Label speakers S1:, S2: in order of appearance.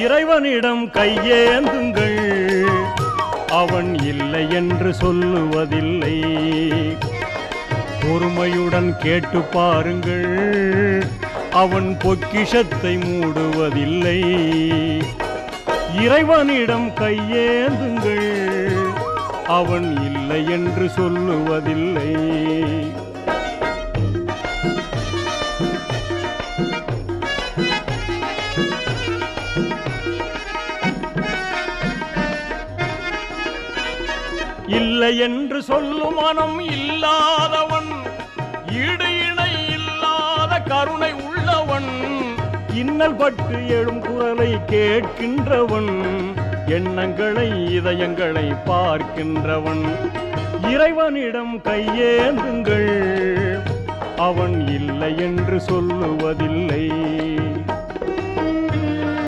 S1: இறைவனிடம் கையேந்துங்கள், அவன் இல்லை என்று சொல்லுவதில்லை. பொறுமையுடன் கேட்டு பாருங்கள், அவன் பொக்கிஷத்தை மூடுவதில்லை. இறைவனிடம் கையேந்துங்கள், அவன் இல்லை என்று சொல்லுவதில்லை. இல்லை என்று சொல்லும் மனம் இல்லாதவன், ஈடு இணை இல்லாத கருணை உள்ளவன், இன்னல் பட்டு எழும் குரலை கேட்கின்றவன், எண்ணங்களை இதயங்களை பார்க்கின்றவன். இறைவனிடம் கையேந்துங்கள், அவன் இல்லை என்று சொல்லுவதில்லை.